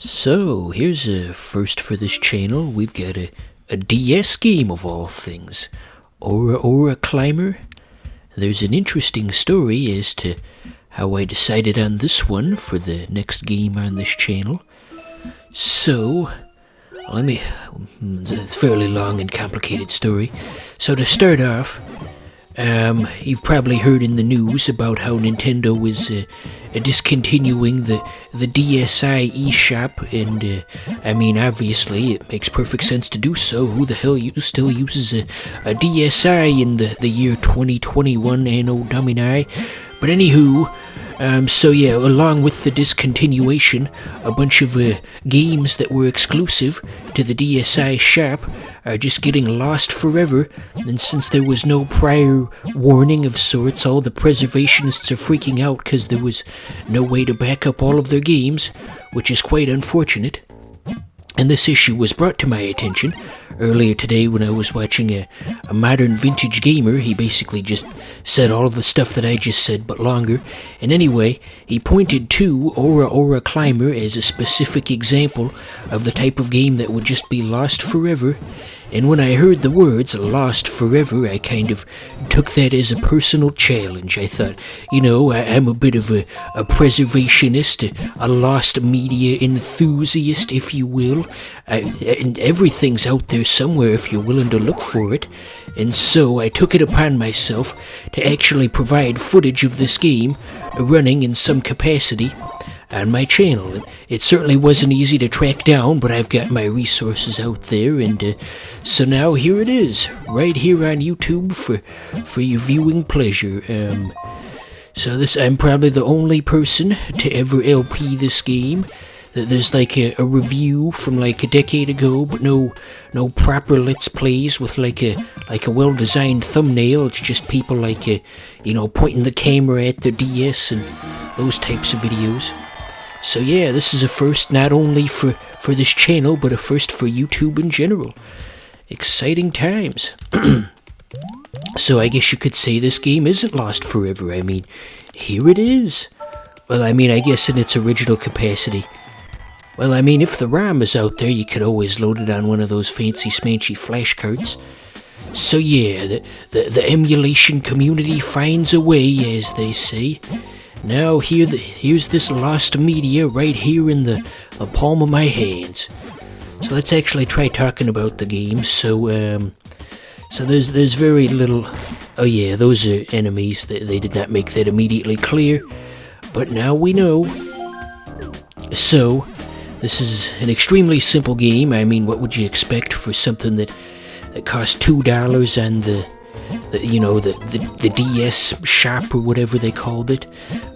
So, here's a first for this channel. We've got a DS game of all things. Aura Climber. There's an interesting story as to how I decided on this one for the next game on this channel. So, it's a fairly long and complicated story. So to start off, you've probably heard in the news about how Nintendo is discontinuing the DSi eShop, and obviously it makes perfect sense to do so. Who the hell still uses a DSi in the year 2021 Anno Domini? But anywho, along with the discontinuation, a bunch of games that were exclusive to the DSi shop are just getting lost forever, and since there was no prior warning of sorts, all the preservationists are freaking out because there was no way to back up all of their games, which is quite unfortunate. And this issue was brought to my attention earlier today when I was watching a modern vintage gamer. He basically just said all of the stuff that I just said, but longer. And anyway, he pointed to Aura Climber as a specific example of the type of game that would just be lost forever. And when I heard the words lost forever, I kind of took that as a personal challenge. I thought, I'm a bit of a preservationist, a lost media enthusiast, if you will. And everything's out there somewhere if you're willing to look for it. And so I took it upon myself to actually provide footage of this game running in some capacity on my channel. It certainly wasn't easy to track down, but I've got my resources out there, and so now here it is, right here on YouTube for your viewing pleasure. I'm probably the only person to ever LP this game. There's like a review from like a decade ago, but no proper Let's Plays with like a well-designed thumbnail. It's just people pointing the camera at their DS and those types of videos. So yeah, this is a first not only for this channel, but a first for YouTube in general. Exciting times. So I guess you could say this game isn't lost forever. Here it is. Well, I guess in its original capacity. Well, if the ROM is out there, you could always load it on one of those fancy smanchy flash carts. So yeah, the emulation community finds a way, as they say. Now here's this lost media right here in the palm of my hands. So let's actually try talking about the game. So there's very little. Oh yeah, those are enemies. They did not make that immediately clear, but now we know. So this is an extremely simple game. What would you expect for something that cost $2 on the DS shop or whatever they called it?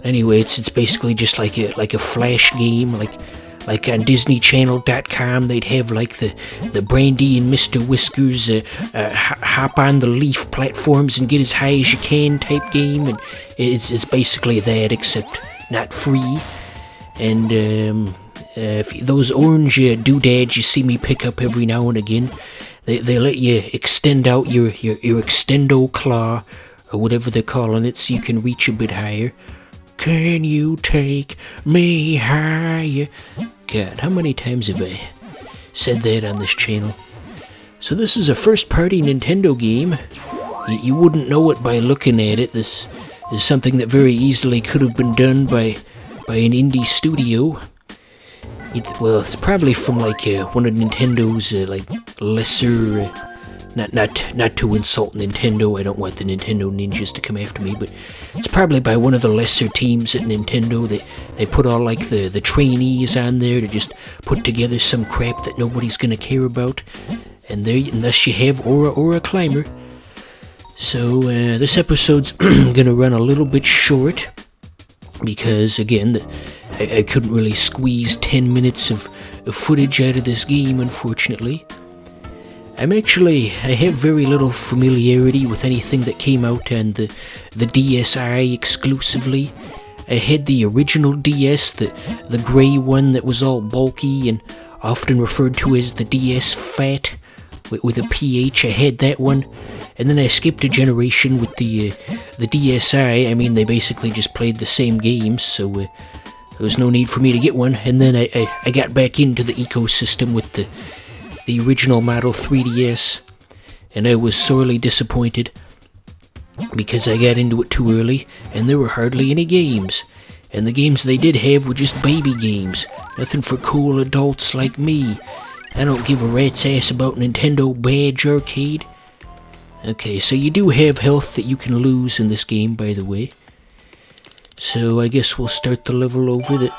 Anyway, it's basically just like a flash game, like on DisneyChannel.com they'd have like the Brandy and Mr. Whiskers hop on the leaf platforms and get as high as you can type game, and it's basically that, except not free. And if those orange doodads you see me pick up every now and again, they let you extend out your extendo claw, or whatever they're calling it, so you can reach a bit higher. Can you take me higher? God, how many times have I said that on this channel? So this is a first-party Nintendo game. You wouldn't know it by looking at it. This is something that very easily could have been done by an indie studio. It's probably from one of Nintendo's lesser. Not to insult Nintendo. I don't want the Nintendo ninjas to come after me, but it's probably by one of the lesser teams at Nintendo. They put all the trainees on there to just put together some crap that nobody's gonna care about, and thus you have Aura Climber. So this episode's gonna run a little bit short because again I couldn't really squeeze 10 minutes of footage out of this game, unfortunately. I have very little familiarity with anything that came out on the DSi exclusively. I had the original DS, the grey one that was all bulky and often referred to as the DS Fat with a PH. I had that one, and then I skipped a generation with the DSi. They basically just played the same games, so there was no need for me to get one. And then I got back into the ecosystem with the original model 3DS, and I was sorely disappointed because I got into it too early, and there were hardly any games. And the games they did have were just baby games, nothing for cool adults like me. I don't give a rat's ass about Nintendo Badge Arcade. Okay, so you do have health that you can lose in this game, by the way. So I guess we'll start the level over.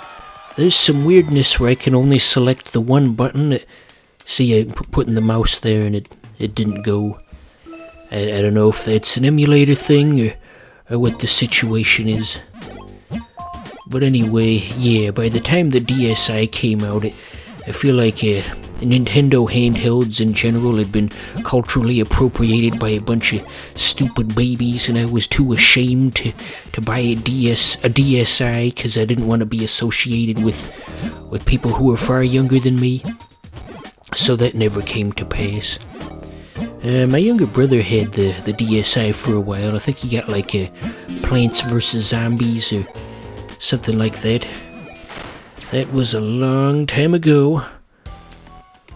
There's some weirdness where I can only select the one button. See, I putting the mouse there and it didn't go. I don't know if that's an emulator thing or what the situation is. But anyway, yeah, by the time the DSi came out, I feel like Nintendo handhelds in general had been culturally appropriated by a bunch of stupid babies, and I was too ashamed to buy a DSi because I didn't want to be associated with people who were far younger than me. So that never came to pass. My younger brother had the DSi for a while. I think he got like a Plants vs. Zombies or something like that. That was a long time ago.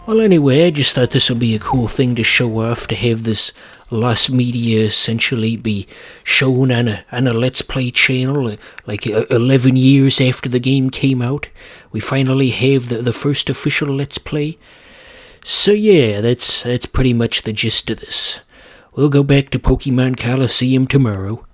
Well, anyway, I just thought this would be a cool thing to show off, to have this lost media essentially be shown on a Let's Play channel, like 11 years after the game came out. We finally have the first official Let's Play. So yeah, that's pretty much the gist of this. We'll go back to Pokemon Coliseum tomorrow.